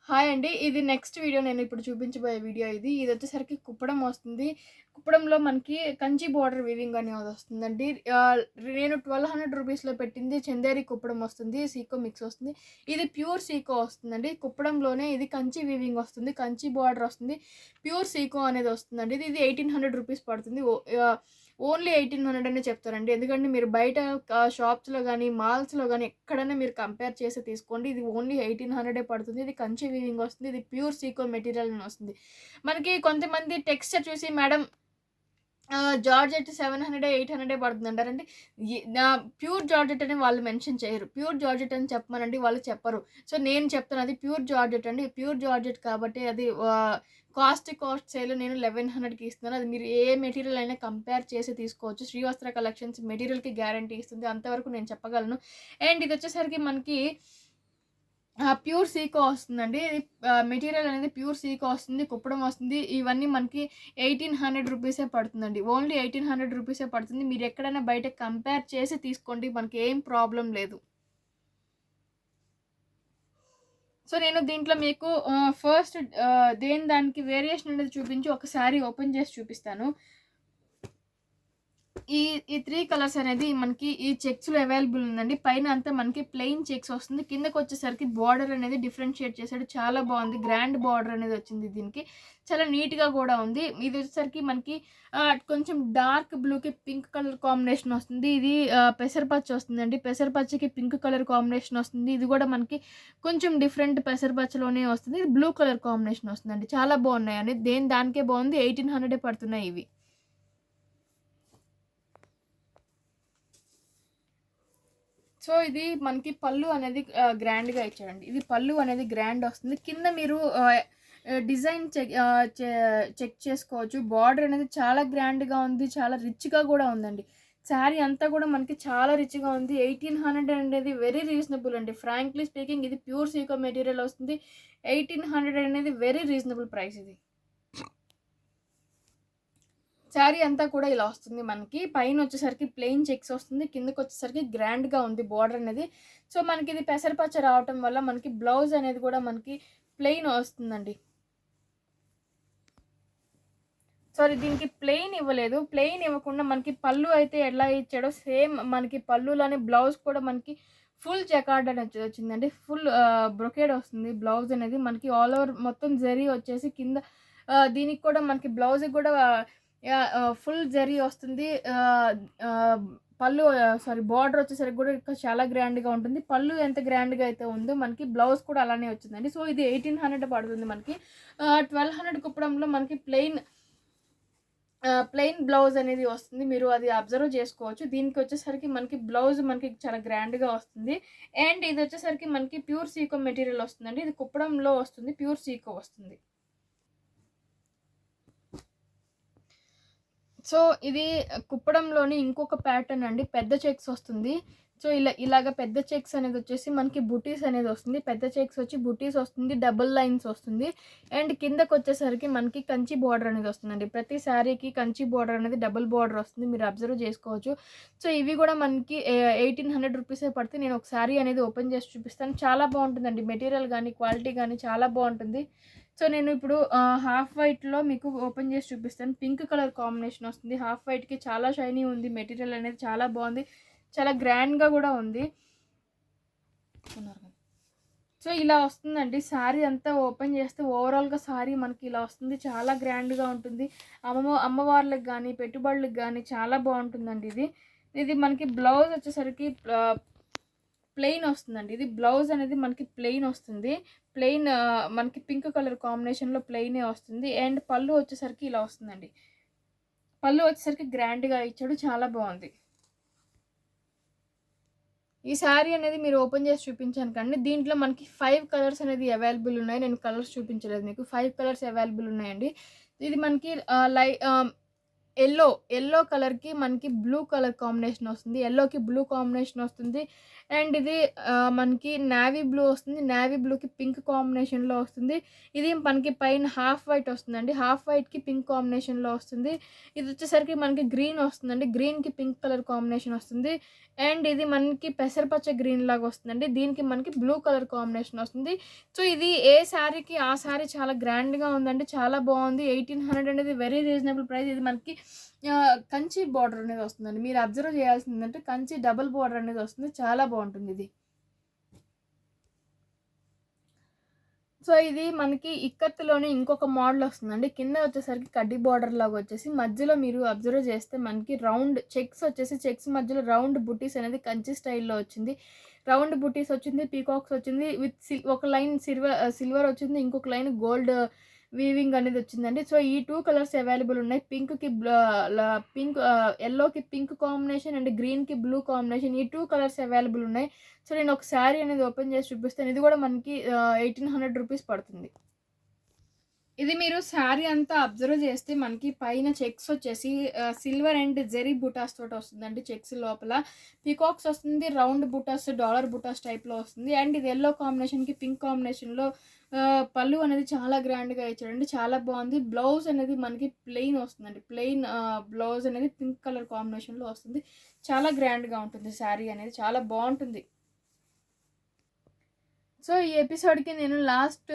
Hi అండి. ఇది next video నేను ఇప్పుడు చూపించబోయే వీడియో ఇది. ఇదొచ్చేసరికి కుప్పడం వస్తుంది. కుప్పడంలో మనకి కంచి బోర్డర్ వీవింగ్ అనేది వస్తుందండి. నేను 1200 రూపీస్‌లో పెట్టింది చందేరి కుప్పడం వస్తుంది. సీకో మిక్స్ వస్తుంది. ఇది ప్యూర్ సీకో వస్తుందండి. కుప్పడంలోనే ఇది కంచి వీవింగ్ వస్తుంది. కంచి బోర్డర్ వస్తుంది. ప్యూర్ సీకో అనేది వస్తుందండి. ఇది 1800 రూపీస్ పడుతుంది. ఓన్లీ 1800 అనే చెప్తారండి. ఎందుకంటే మీరు బయట షాప్స్‌లో గానీ, మాల్స్‌లో గానీ ఎక్కడైనా మీరు కంపేర్ చేసి తీసుకోండి. ఇది ఓన్లీ 1800 పడుతుంది. ఇది కంచి వీవింగ్ వస్తుంది. ఇది ప్యూర్ సీకో మెటీరియల్ అని వస్తుంది. మనకి కొంతమంది టెక్స్చర్ చూసి మేడం జార్జెట్ 700, 800 పడుతుందంటారండి. ప్యూర్ జార్జెట్ అని వాళ్ళు మెన్షన్ చేయరు. ప్యూర్ జార్జెట్ అని చెప్పమనండి వాళ్ళు చెప్పరు. సో, నేను చెప్తాను అది ప్యూర్ జార్జెట్ అండి. ప్యూర్ జార్జెట్ కాబట్టి అది కాస్ట్ సేల్ నేను 1100కి ఇస్తున్నాను. అది మీరు ఏ మెటీరియల్ అయినా కంపేర్ చేసి తీసుకోవచ్చు. శ్రీవస్త్ర కలెక్షన్స్ మెటీరియల్‌కి గ్యారంటీ ఇస్తుంది. అంతవరకు నేను చెప్పగలను. అండ్ ఇదొచ్చేసరికి మనకి ప్యూర్ సీకో వస్తుందండి. మెటీరియల్ అనేది ప్యూర్ సీకో వస్తుంది. కుప్పడం వస్తుంది. ఇవన్నీ మనకి 1800 రూపీసే పడుతుందండి. ఓన్లీ 1800 రూపీసే పడుతుంది. మీరు ఎక్కడైనా బయట కంపేర్ చేసి తీసుకోండి. మనకి ఏం ప్రాబ్లమ్ లేదు. సో, నేను దీంట్లో మీకు ఫస్ట్ దానికి వేరియేషన్ అనేది చూపించి ఒక శారీ ఓపెన్ చేసి చూపిస్తాను. ఈ ఈ 3 కలర్స్ అనేది మనకి ఈ చెక్స్‌లో అవైలబుల్ ఉందండి. పైన అంతా మనకి ప్లెయిన్ చెక్స్ వస్తుంది. కిందకొచ్చేసరికి బార్డర్ అనేది డిఫరెన్షియేట్ చేశాడు. చాలా బాగుంది. గ్రాండ్ బార్డర్ అనేది వచ్చింది దీనికి. చాలా నీట్‌గా కూడా ఉంది. ఇది వచ్చేసరికి మనకి కొంచెం డార్క్ బ్లూకి పింక్ కలర్ కాంబినేషన్ వస్తుంది. ఇది పెసరపచ్చ వస్తుందండి. పెసరపచ్చకి పింక్ కలర్ కాంబినేషన్ వస్తుంది. ఇది కూడా మనకి కొంచెం డిఫరెంట్ పెసరపచ్చలోనే వస్తుంది. ఇది బ్లూ కలర్ కాంబినేషన్ వస్తుందండి. చాలా బాగున్నాయండి. దానికే బాగుంది. 1800 పడుతున్నాయి ఇవి. సో, ఇది మనకి పళ్ళు అనేది గ్రాండ్‌గా ఇచ్చాడండి. ఇది పళ్ళు అనేది గ్రాండ్ వస్తుంది. కింద మీరు డిజైన్ చెక్ చేసుకోవచ్చు. బార్డర్ అనేది చాలా గ్రాండ్‌గా ఉంది. చాలా రిచ్‌గా కూడా ఉందండి. శారీ అంతా కూడా మనకి చాలా రిచ్‌గా ఉంది. 1800 అనేది వెరీ రీజనబుల్ అండి. ఫ్రాంక్లీ స్పీకింగ్ ఇది ప్యూర్ సీకో మెటీరియల్ వస్తుంది. 1800 అనేది వెరీ రీజనబుల్ ప్రైస్ ఇది. శారీ అంతా కూడా ఇలా వస్తుంది మనకి. పైనొచ్చేసరికి ప్లెయిన్ చెక్స్ వస్తుంది. కిందకొచ్చేసరికి గ్రాండ్‌గా ఉంది బోర్డర్ అనేది. సో, మనకిది పెసరపచ్చ రావటం వల్ల మనకి బ్లౌజ్ అనేది కూడా మనకి ప్లెయిన్ వస్తుందండి. సారీ, దీనికి ప్లెయిన్ ఇవ్వలేదు. ప్లెయిన్ ఇవ్వకుండా మనకి పళ్ళు అయితే ఎలా ఇచ్చాడో సేమ్ మనకి పళ్ళులోనే బ్లౌజ్ కూడా మనకి ఫుల్ జకార్డ్ అనేది వచ్చిందండి. ఫుల్ బ్రొకేడ్ వస్తుంది బ్లౌజ్ అనేది. మనకి ఆల్ ఓవర్ మొత్తం జరీ వచ్చేసి కింద దీనికి కూడా మనకి బ్లౌజ్‌కి కూడా ఫుల్ జరీ వస్తుంది. పళ్ళు బార్డర్ వచ్చేసరికి కూడా ఇంకా చాలా గ్రాండ్‌గా ఉంటుంది. పళ్ళు ఎంత గ్రాండ్‌గా అయితే ఉందో మనకి బ్లౌజ్ కూడా అలానే వచ్చిందండి. సో, ఇది 1800 పడుతుంది మనకి. 1200 కుప్పడంలో మనకి ప్లెయిన్ బ్లౌజ్ అనేది వస్తుంది. మీరు అది అబ్జర్వ్ చేసుకోవచ్చు. దీనికొచ్చేసరికి మనకి బ్లౌజ్ మనకి చాలా గ్రాండ్‌గా వస్తుంది. అండ్ ఇదొచ్చేసరికి మనకి ప్యూర్ సీకో మెటీరియల్ వస్తుందండి. ఇది కుప్పడంలో వస్తుంది. ప్యూర్ సీకో వస్తుంది. సో, ఇది కుప్పడంలోని ఇంకొక ప్యాటర్న్ అండి. పెద్ద చెక్స్ వస్తుంది. సో, ఇలాగ పెద్ద చెక్స్ అనేదొచ్చేసి మనకి బుటీస్ అనేదొస్తుంది. పెద్ద చెక్స్ వచ్చి బుటీస్ వస్తుంది. డబుల్ లైన్స్ వస్తుంది. అండ్ కిందకొచ్చేసరికి మనకి కంచి బోర్డర్ అనేది వస్తుందండి. ప్రతి శారీకి కంచి బోర్డర్ అనేది డబుల్ బోర్డర్ వస్తుంది. మీరు అబ్జర్వ్ చేసుకోవచ్చు. సో, ఇవి కూడా మనకి 1800 రూపీసే పడితే నేను ఒక శారీ అనేది ఓపెన్ చేసి చూపిస్తాను. చాలా బాగుంటుందండి. మెటీరియల్ గానీ, క్వాలిటీ గానీ చాలా బాగుంటుంది. సో, నేను ఇప్పుడు హాఫ్ వైట్‌లో మీకు ఓపెన్ చేసి చూపిస్తాను. పింక్ కలర్ కాంబినేషన్ వస్తుంది. హాఫ్ వైట్‌కి చాలా షైనీ ఉంది. మెటీరియల్ అనేది చాలా బాగుంది. చాలా గ్రాండ్‌గా కూడా ఉంది. సో, ఇలా వస్తుందండి. శారీ అంతా ఓపెన్ చేస్తే ఓవరాల్‌గా శారీ మనకి ఇలా వస్తుంది. చాలా గ్రాండ్‌గా ఉంటుంది. అమ్మవార్లకు గానీ, పెట్టుబడులకు గానీ చాలా బాగుంటుందండి ఇది. ఇది మనకి బ్లౌజ్ వచ్చేసరికి ప్లెయిన్ వస్తుందండి. ఇది బ్లౌజ్ అనేది మనకి ప్లెయిన్ వస్తుంది. ప్లెయిన్ మనకి పింక్ కలర్ కాంబినేషన్‌లో ప్లెయినే వస్తుంది. అండ్ పళ్ళు వచ్చేసరికి ఇలా వస్తుందండి. పళ్ళు వచ్చేసరికి గ్రాండ్‌గా ఇచ్చాడు. చాలా బాగుంది. ఈ శారీ అనేది మీరు ఓపెన్ చేసి చూపించాను కండి. దీంట్లో మనకి 5 కలర్స్ అనేది అవైలబుల్ ఉన్నాయి. నేను కలర్స్ చూపించలేదు మీకు. 5 కలర్స్ అవైలబుల్ ఉన్నాయండి. ఇది మనకి యెల్లో కలర్‌కి మనకి బ్లూ కలర్ కాంబినేషన్ వస్తుంది. యెల్లోకి బ్లూ కాంబినేషన్ వస్తుంది. అండ్ ఇది మనకి నేవీ బ్లూ వస్తుంది. నేవీ బ్లూకి పింక్ కాంబినేషన్‌లో వస్తుంది. ఇది మనకి పైన హాఫ్ వైట్ వస్తుందండి. హాఫ్ వైట్‌కి పింక్ కాంబినేషన్‌లో వస్తుంది. ఇదొచ్చేసరికి మనకి గ్రీన్ వస్తుందండి. గ్రీన్‌కి పింక్ కలర్ కాంబినేషన్ వస్తుంది. అండ్ ఇది మనకి పెసరపచ్చ గ్రీన్ లాగా వస్తుందండి. దీనికి మనకి బ్లూ కలర్ కాంబినేషన్ వస్తుంది. సో, ఇది ఏ శారీకి ఆ శారీ చాలా గ్రాండ్‌గా ఉందండి. చాలా బావుంది. 1800 అనేది వెరీ రీజనబుల్ ప్రైస్. ఇది మనకి కంచి బార్డర్ అనేది వస్తుందండి. మీరు అబ్జర్వ్ చేయాల్సిందేంటంటే కంచి డబుల్ బార్డర్ అనేది వస్తుంది. చాలా బావుంటుందిది. సో, ఇది మనకి ఇక్కత్తులోనే ఇంకొక మోడల్ వస్తుందండి. కింద వచ్చేసరికి కడ్డీ బార్డర్ లాగా వచ్చేసి మధ్యలో మీరు అబ్జర్వ్ చేస్తే మనకి రౌండ్ చెక్స్ మధ్యలో రౌండ్ బుట్టీస్ అనేది కంచి స్టైల్‌లో వచ్చింది. రౌండ్ బుట్టీస్ వచ్చింది. పీకాక్స్ వచ్చింది. విత్ ఒక లైన్ సిల్వర్ వచ్చింది. ఇంకొక లైన్ గోల్డ్ వీవింగ్ అనేది వచ్చిందండి. సో, ఈ 2 కలర్స్ అవైలబుల్ ఉన్నాయి. పింక్‌కి యెల్లోకి పింక్ కాంబినేషన్ అండ్ గ్రీన్‌కి బ్లూ కాంబినేషన్. ఈ 2 కలర్స్ అవైలబుల్ ఉన్నాయి. సో, నేను ఒక శారీ అనేది ఓపెన్ చేసి చూపిస్తాను. ఇది కూడా మనకి 1800 రూపీస్ పడుతుంది. ఇది మీరు శారీ అంతా అబ్జర్వ్ చేస్తే మనకి పైన చెక్స్ వచ్చేసి సిల్వర్ అండ్ జెరీ బుటాస్ తోటి వస్తుందండి. చెక్స్ లోపల పీకాక్స్ వస్తుంది. రౌండ్ బుటాస్, డాలర్ బుటాస్ టైప్‌లో వస్తుంది. అండ్ ఇది యెల్లో కాంబినేషన్‌కి పింక్ కాంబినేషన్‌లో పళ్ళు అనేది చాలా గ్రాండ్‌గా ఇచ్చాడండి. చాలా బావుంది. బ్లౌజ్ అనేది మనకి ప్లెయిన్ వస్తుందండి. ప్లెయిన్ బ్లౌజ్ అనేది పింక్ కలర్ కాంబినేషన్‌లో వస్తుంది. చాలా గ్రాండ్‌గా ఉంటుంది శారీ అనేది. చాలా బావుంటుంది. సో, ఈ ఎపిసోడ్‌కి నేను లాస్ట్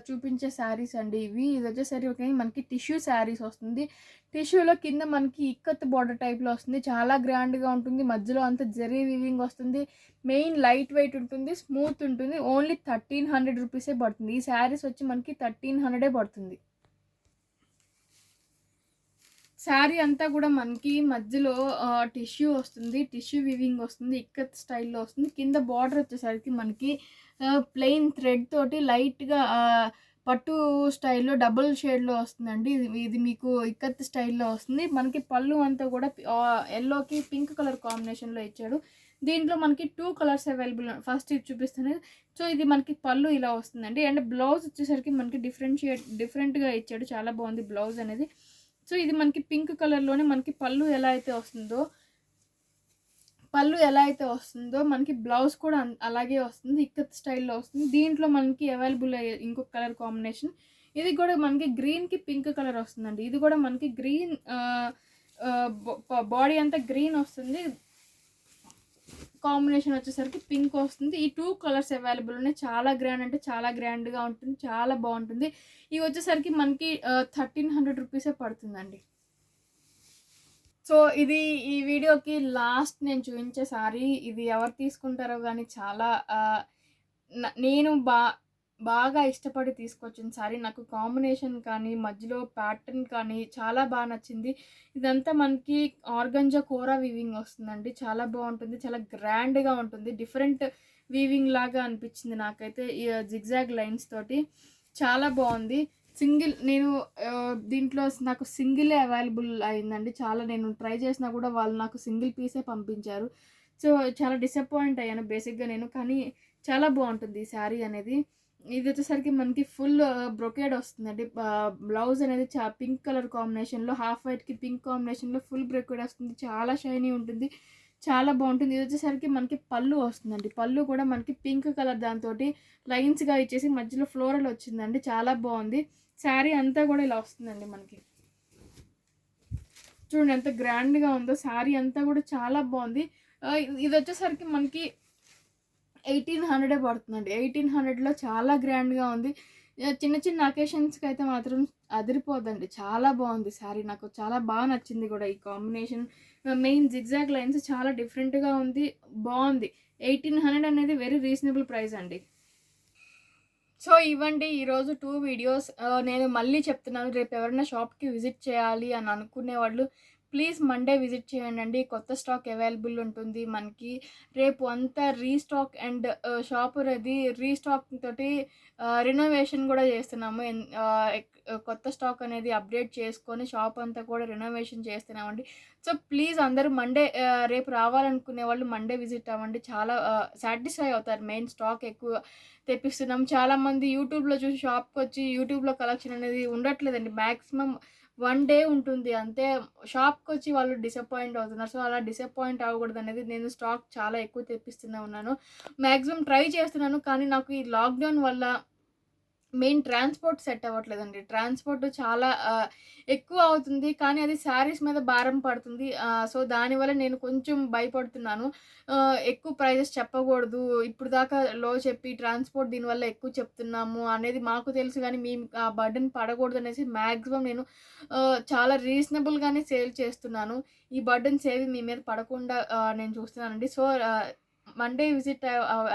చూపించే శారీస్ అండి ఇవి. ఇదొచ్చేసరికి మనకి టిష్యూ శారీస్ వస్తుంది. టిష్యూలో కింద మనకి ఇక్కత్ బోర్డర్ టైప్‌లో వస్తుంది. చాలా గ్రాండ్‌గా ఉంటుంది. మధ్యలో అంతా జరీ వీవింగ్ వస్తుంది. మెయిన్ లైట్ వెయిట్ ఉంటుంది. స్మూత్ ఉంటుంది. ఓన్లీ 1300 రూపీసే పడుతుంది. ఈ శారీస్ వచ్చి మనకి 1300 పడుతుంది. శారీ అంతా కూడా మనకి మధ్యలో టిష్యూ వస్తుంది. టిష్యూ వీవింగ్ వస్తుంది. ఇక్కత్ స్టైల్‌లో వస్తుంది. కింద బార్డర్ వచ్చేసరికి మనకి ప్లెయిన్ థ్రెడ్ తోటి లైట్‌గా పట్టు స్టైల్‌లో డబుల్ షేడ్‌లో వస్తుందండి. ఇది ఇది మీకు ఇక్కత్ స్టైల్‌లో వస్తుంది. మనకి పళ్ళు అంతా కూడా యెల్లోకి పింక్ కలర్ కాంబినేషన్‌లో ఇచ్చాడు. దీంట్లో మనకి 2 కలర్స్ అవైలబుల్. ఫస్ట్ ఇది చూపిస్తాను. సో, ఇది మనకి పళ్ళు ఇలా వస్తుందండి. అండ్ బ్లౌజ్ వచ్చేసరికి మనకి డిఫరెంట్‌గా ఇచ్చాడు. చాలా బాగుంది బ్లౌజ్ అనేది. సో, ఇది మనకి పింక్ కలర్‌లోనే మనకి పళ్ళు ఎలా అయితే వస్తుందో మనకి బ్లౌజ్ కూడా అలాగే వస్తుంది. ఇక్కత్ స్టైల్‌లో వస్తుంది. దీంట్లో మనకి అవైలబుల్ అయ్యే ఇంకొక కలర్ కాంబినేషన్. ఇది కూడా మనకి గ్రీన్‌కి పింక్ కలర్ వస్తుందండి. ఇది కూడా మనకి గ్రీన్ ఆహ్, ఆహ్, బాడీ అంతా గ్రీన్ వస్తుంది. కాంబినేషన్ వచ్చేసరికి పింక్ వస్తుంది. ఈ 2 కలర్స్ అవైలబుల్ ఉన్నాయి. చాలా గ్రాండ్ అంటే చాలా గ్రాండ్‌గా ఉంటుంది. చాలా బావుంటుంది. ఇవి వచ్చేసరికి మనకి 1300 రూపీసే పడుతుందండి. సో, ఇది ఈ వీడియోకి లాస్ట్ నేను చూయించే సారీ. ఇది ఎవరు తీసుకుంటారో గానీ చాలా నేను బాగా ఇష్టపడి తీసుకొచ్చిన సారీ. నాకు కాంబినేషన్ కానీ, మధ్యలో ప్యాటర్న్ కానీ చాలా నచ్చింది. ఇదంతా మనకి ఆర్గంజా కోరా వీవింగ్ వస్తుందండి. చాలా బావుంటుంది. చాలా గ్రాండ్‌గా ఉంటుంది. డిఫరెంట్ వీవింగ్ లాగా అనిపించింది నాకైతే. ఈ జిగ్‌జాగ్ లైన్స్ తోటి చాలా బావుంది. నేను దీంట్లో నాకు సింగిలే అవైలబుల్ అయిందండి. నేను ట్రై చేసినా కూడా వాళ్ళు నాకు సింగిల్ పీసే పంపించారు. సో, చాలా డిసప్పాయింట్ అయ్యాను బేసిక్‌గా నేను. కానీ చాలా బావుంటుంది ఈ శారీ అనేది. ఇదొచ్చేసరికి మనకి ఫుల్ బ్రొకేడ్ వస్తుందండి. బ్లౌజ్ అనేది పింక్ కలర్ కాంబినేషన్‌లో హాఫ్ వైట్‌కి పింక్ కాంబినేషన్‌లో ఫుల్ బ్రొకేడ్ వస్తుంది. చాలా షైనీ ఉంటుంది. చాలా బావుంటుంది. ఇదొచ్చేసరికి మనకి పళ్ళు వస్తుందండి. పళ్ళు కూడా మనకి పింక్ కలర్ దాంతోటి లైన్స్‌గా ఇచ్చేసి మధ్యలో ఫ్లోరల్ వచ్చిందండి. చాలా బావుంది. శారీ అంతా కూడా ఇలా వస్తుందండి మనకి. చూడండి ఎంత గ్రాండ్‌గా ఉందో. శారీ అంతా కూడా చాలా బావుంది. ఇదొచ్చేసరికి మనకి 1800 పడుతుందండి. 1800లో చాలా గ్రాండ్‌గా ఉంది. చిన్న చిన్న అకేషన్స్‌కైతే మాత్రం అదిరిపోద్దండి. చాలా బావుంది శారీ. నాకు చాలా నచ్చింది కూడా ఈ కాంబినేషన్. మెయిన్ జిగ్‌జాగ్ లైన్స్ చాలా డిఫరెంట్‌గా ఉంది. బావుంది. 1800 అనేది వెరీ రీజనబుల్ ప్రైస్ అండి. సో, ఇవండి ఈరోజు 2 వీడియోస్. నేను మళ్ళీ చెప్తున్నాను. రేపు ఎవరైనా షాప్‌కి విజిట్ చేయాలి అని అనుకునేవాళ్ళు ప్లీజ్ మండే విజిట్ చేయండండి. కొత్త స్టాక్ అవైలబుల్ ఉంటుంది మనకి. రేపు అంతా రీస్టాక్ అండ్ షాప్ అనేది రీస్టాక్ తోటి రెనోవేషన్ కూడా చేస్తున్నాము. కొత్త స్టాక్ అనేది అప్డేట్ చేసుకొని షాప్ అంతా కూడా రెనోవేషన్ చేస్తున్నామండి. సో, ప్లీజ్ అందరూ రేపు రావాలనుకునే వాళ్ళు మండే విజిట్ అవ్వండి. చాలా సాటిస్ఫై అవుతారు. మెయిన్ స్టాక్ ఎక్కువ తెప్పిస్తున్నాం. చాలామంది యూట్యూబ్‌లో చూసి షాప్‌కొచ్చి యూట్యూబ్‌లో కలెక్షన్ అనేది ఉండట్లేదండి. మాక్సిమం 1 డే ఉంటుంది అంతే. షాప్‌కొచ్చి వాళ్ళు డిసప్పాయింట్ అవుతున్నారు. సో, అలా డిసప్పాయింట్ అవ్వకూడదనేది నేను స్టాక్ చాలా ఎక్కువ తెప్పిస్తూనే ఉన్నాను. మాక్సిమం ట్రై చేస్తున్నాను. కానీ నాకు ఈ లాక్‌డౌన్ వల్ల మెయిన్ ట్రాన్స్‌పోర్ట్ సెట్ అవ్వట్లేదండి. ట్రాన్స్‌పోర్ట్ చాలా ఎక్కువ అవుతుంది. కానీ అది శారీస్ మీద భారం పడుతుంది. సో, దానివల్ల నేను కొంచెం భయపడుతున్నాను. ఎక్కువ ప్రైజెస్ చెప్పకూడదు. ఇప్పుడు దాకా లో చెప్పి ట్రాన్స్‌పోర్ట్ దీనివల్ల ఎక్కువ చెప్తున్నాము అనేది మాకు తెలుసు గానీ, మేము ఆ బర్డెన్ పడకూడదనేసి మాక్సిమం నేను చాలా రీజనబుల్‌గానే సేల్ చేస్తున్నాను. ఈ బర్డెన్స్ ఏవి మీ మీద పడకుండా నేను చూస్తున్నానండి. సో, మండే విజిట్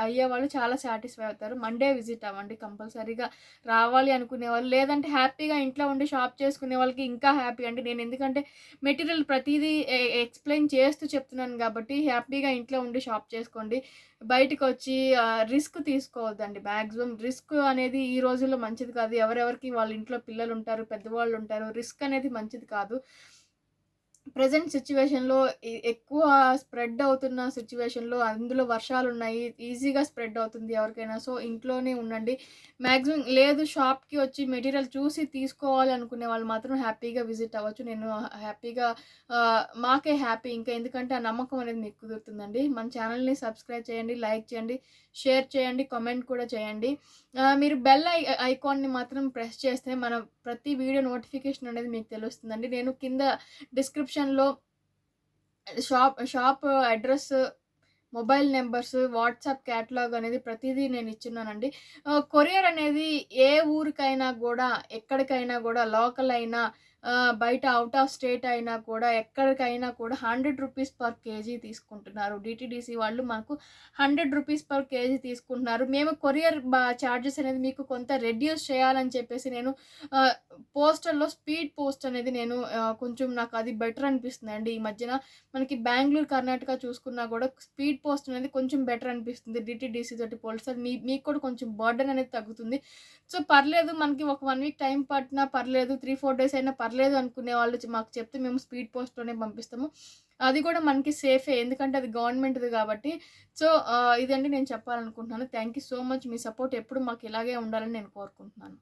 అయ్యేవాళ్ళు చాలా సాటిస్ఫై అవుతారు. మండే విజిట్ అవ్వండి కంపల్సరీగా. రావాలి అనుకునేవాళ్ళు, లేదంటే హ్యాపీగా ఇంట్లో ఉండి షాప్ చేసుకునే వాళ్ళకి ఇంకా హ్యాపీ అండి. నేను ఎందుకంటే మెటీరియల్ ప్రతీదీ ఎక్స్‌ప్లెయిన్ చేస్తూ చెప్తున్నాను గాబట్టి, హ్యాపీగా ఇంట్లో ఉండి షాప్ చేసుకోండి. బయటికొచ్చి రిస్క్ తీసుకోవద్దండి. మాక్సిమం రిస్క్ అనేది ఈ రోజుల్లో మంచిది కాదు. ఎవరెవరికి వాళ్ళ ఇంట్లో పిల్లలుంటారు, పెద్దవాళ్ళుంటారు. రిస్క్ అనేది మంచిది కాదు. ప్రెజెంట్ సిట్యుయేషన్‌లో ఎక్కువ స్ప్రెడ్ అవుతున్న సిట్యుయేషన్‌లో అందులో వర్షాలున్నాయి. ఈజీగా స్ప్రెడ్ అవుతుంది ఎవరికైనా. సో, ఇంట్లోనే ఉండండి. మాక్సిమం లేదు షాప్‌కి వచ్చి మెటీరియల్ చూసి తీసుకోవాలి అనుకునే వాళ్ళు మాత్రం హ్యాపీగా విజిట్ అవ్వచ్చు. నేను హ్యాపీగా మాకే హ్యాపీ ఇంకా ఎందుకంటే ఆ నమ్మకం అనేది మీకు కుదురుతుందండి. మన ఛానల్‌ని సబ్స్క్రైబ్ చేయండి, లైక్ చేయండి, షేర్ చేయండి, కామెంట్ కూడా చేయండి. మీరు బెల్ ఐకాన్‌ని మాత్రం ప్రెస్ చేస్తే మన ప్రతి వీడియో నోటిఫికేషన్ అనేది మీకు తెలుస్తుందండి. నేను కింద డిస్క్రిప్షన్‌లో shop address, mobile numbers, WhatsApp catalogue అనేది ప్రతీదీ నేను ఇచ్చున్నానండి. కొరియర్ అనేది ఏ ఊరికైనా గూడా, ఎక్కడికైనా గూడా లోకల్ అయినా బయట ఔట్ ఆఫ్ స్టేట్ అయినా కూడా, ఎక్కడికైనా కూడా రూ. 100 పర్ కేజీ తీసుకుంటున్నారు. డీటీడీసీ వాళ్ళు మాకు రూ. 100 పర్ కేజీ తీసుకుంటున్నారు. మేము కొరియర్ చార్జెస్ అనేది మీకు కొంత రెడ్యూస్ చేయాలని చెప్పేసి నేను ఆహ్, పోస్టల్‌లో స్పీడ్ పోస్ట్ అనేది నేను కొంచెం నాకు అది బెటర్ అనిపిస్తుందండి. ఈ మధ్యన మనకి బెంగుళూరు, కర్ణాటక చూసుకున్నా గూడా స్పీడ్ పోస్ట్ అనేది కొంచెం బెటర్ అనిపిస్తుంది. డీటీడీసీ తోటి పోలిస్తే మీకు కూడా కొంచెం బర్డెన్ అనేది తగ్గుతుంది. సో, పర్లేదు మనకి ఒక 1 వీక్ టైం పట్టినా పర్లేదు, 3, 4 డేస్ అయినా పర్లేదు అనుకునే వాళ్ళు మాకు చెప్తే మేము స్పీడ్ పోస్ట్‌లోనే పంపిస్తాము. అది కూడా మనకి సేఫే. ఎందుకంటే అది గవర్నమెంట్‌ది కాబట్టి. సో, ఇదండి నేను చెప్పాలనుకుంటున్నాను. Thank you so much. Me support ఎప్పుడు మాకు ఇలాగే ఉండాలని నేను కోరుకుంటున్నాను.